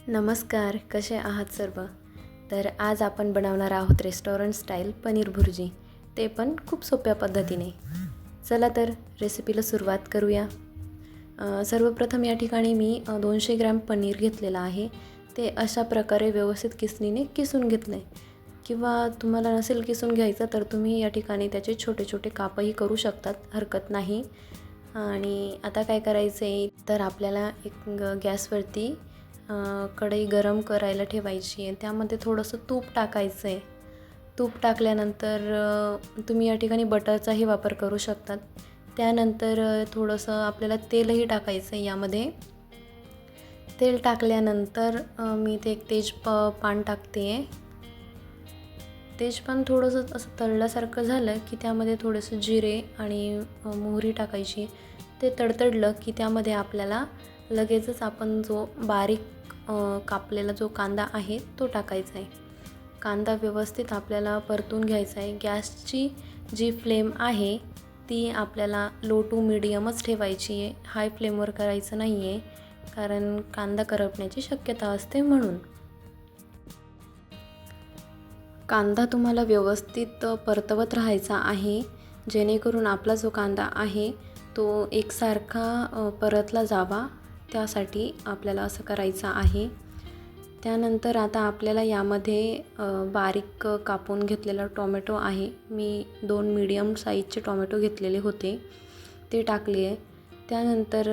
नमस्कार, कसे आहात सर्व? तर आज आपण बनवणार आहोत रेस्टॉरंट स्टाईल पनीर भुर्जी, ते पण खूप सोप्या पद्धतीने. चला तर रेसिपीला सुरुवात करूया. सर्वप्रथम या ठिकाणी मी 200 ग्रॅम पनीर घेतलेलं आहे. ते अशा प्रकारे व्यवस्थित किसणीने किसून घेतलं आहे, किंवा तुम्हाला नसेल किसून घ्यायचं तर तुम्ही या ठिकाणी त्याचे छोटे छोटे कापही करू शकतात, हरकत नाही. आणि आता काय करायचं आहे तर आपल्याला एक गॅसवरती कढई गरम करायला ठेवायची आहे. त्यामध्ये थोडंसं तूप टाकायचं आहे. तूप टाकल्यानंतर तुम्ही या ठिकाणी बटरचाही वापर करू शकतात. त्यानंतर थोडंसं आपल्याला तेलही टाकायचं आहे यामध्ये. तेल टाकल्यानंतर मी ते एक पान टाकते आहे. तेजपान थोडंसं असं तळल्यासारखं झालं की त्यामध्ये थोडंसं जिरे आणि मोहरी टाकायची. ते तडतडलं की त्यामध्ये आपल्याला लगेचच आपण जो बारीक कापलेला जो कांदा आहे तो टाकायचा आहे. कांदा व्यवस्थित आपल्याला परतून घ्यायचा आहे. गॅसची जी फ्लेम आहे ती आपल्याला लो टू मीडियमच ठेवायची आहे. हाय फ्लेमवर करायचं नाही आहे, कारण कांदा करपण्याची शक्यता असते म्हणून. कांदा तुम्हाला व्यवस्थित परतवत राहायचा आहे, जेणेकरून आपला जो कांदा आहे तो एकसारखा परतला जावा, त्यासाठी आपल्याला असं करायचं आहे. त्यानंतर आता आपल्याला यामध्ये बारीक कापून घेतलेला टोमॅटो आहे. मी 2 मीडियम साईजचे टोमॅटो घेतलेले होते, ते टाकले आहे. त्यानंतर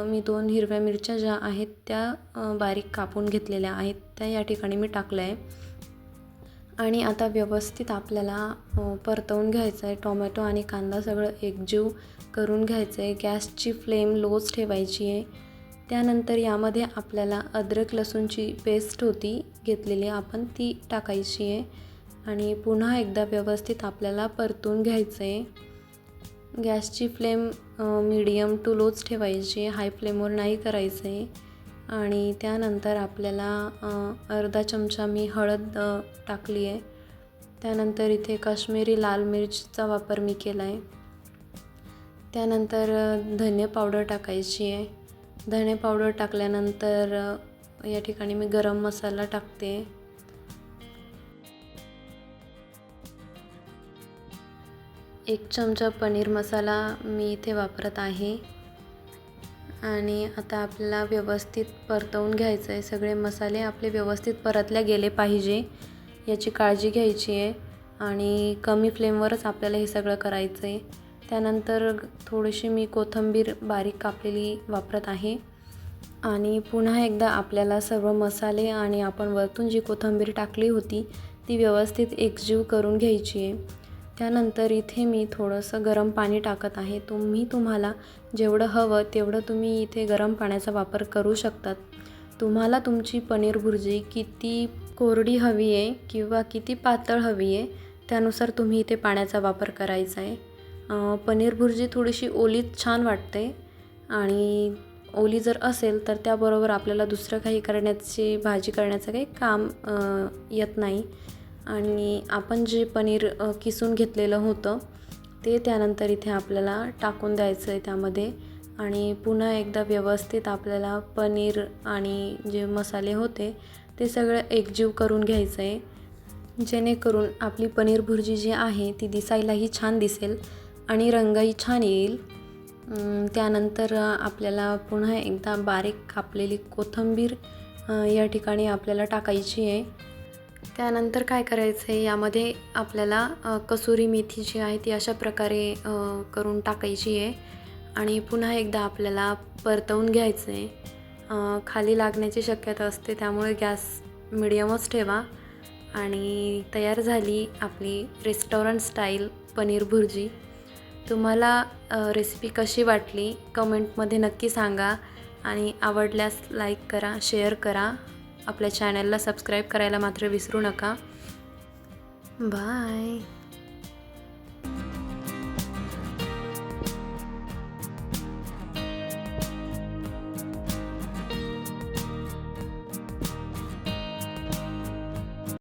मी 2 हिरव्या मिरच्या ज्या आहेत त्या बारीक कापून घेतलेल्या आहेत, त्या या ठिकाणी मी टाकल्या आहे. आणि आता व्यवस्थित आपल्याला परतवून घ्यायचं आहे. टोमॅटो आणि कांदा सगळं एकजीव करून घ्यायचं आहे. गॅसची फ्लेम लोच ठेवायची आहे. त्यानंतर यामध्ये आपल्याला अद्रक लसूणची पेस्ट होती घेतलेली, आपण ती टाकायची आहे. आणि पुन्हा एकदा व्यवस्थित आपल्याला परतून घ्यायचं आहे. गॅसची फ्लेम मीडियम टू लोच ठेवायची, हाय फ्लेमवर नाही करायचं आहे. आणि त्यानंतर आपल्याला अर्धा चमचा मी हळद टाकली आहे. त्यानंतर इथे काश्मीरी लाल मिरचीचा वापर मी केला आहे. त्यानंतर धने पावडर टाकायची आहे. धने पावडर टाकल्यानंतर या ठिकाणी मी गरम मसाला टाकते. एक चमचा पनीर मसाला मी इथे वापरत आहे. आणि आता आपल्याला व्यवस्थित परतवून घ्यायचं आहे. सगळे मसाले आपले व्यवस्थित परतले गेले पाहिजे, याची काळजी घ्यायची आहे. आणि कमी फ्लेमवरच आपल्याला हे सगळं करायचं आहे. त्यानंतर थोडीशी मी कोथिंबीर बारीक कापलेली वापरत आहे. आणि पुन्हा एकदा आपल्याला सर्व मसाले आणि आपण वरतून जी कोथिंबीर टाकली होती ती व्यवस्थित एकजीव करून घ्यायची आहे. त्यानंतर इथे मी थोडंसं गरम पाणी टाकत आहे. तुम्हाला जेवढं हवं तेवढं तुम्ही इथे गरम पाण्याचा वापर करू शकतात. तुम्हाला तुमची पनीर भुर्जी किती कोरडी हवी आहे किंवा किती पातळ हवी आहे त्यानुसार तुम्ही इथे पाण्याचा वापर करायचा आहे. पनीर भुर्जी थोडीशी ओलीत छान वाटते, आणि ओली जर असेल तर त्याबरोबर आपल्याला दुसरं काही भाजी करण्याचं काही काम येत नाही. आणि आपण जे पनीर किसून घेतलेलं होतं ते त्यानंतर इथे आपल्याला टाकून द्यायचं आहे त्यामध्ये. आणि पुन्हा एकदा व्यवस्थित आपल्याला पनीर आणि जे मसाले होते ते सगळं एकजीव करून घ्यायचं आहे, जेणेकरून आपली पनीर भुर्जी जी आहे ती दिसायलाही छान दिसेल आणि रंगही छान येईल. त्यानंतर आपल्याला पुन्हा एकदा बारीक कापलेली कोथिंबीर या ठिकाणी आपल्याला टाकायची आहे. त्यानंतर काय करायचं आहे, यामध्ये आपल्याला कसुरी मेथी जी आहे ती अशा प्रकारे करून टाकायची आहे. आणि पुन्हा एकदा आपल्याला परतवून घ्यायचं आहे. खाली लागण्याची शक्यता असते, त्यामुळे गॅस मिडियमच ठेवा. आणि तयार झाली आपली रेस्टॉरंट स्टाईल पनीर भुर्जी. तुम्हाला रेसिपी कशी वाटली कमेंटमध्ये नक्की सांगा. आणि आवडल्यास लाईक करा, शेअर करा. आपल्या चॅनलला सबस्क्राईब करायला मात्र विसरू नका. बाय.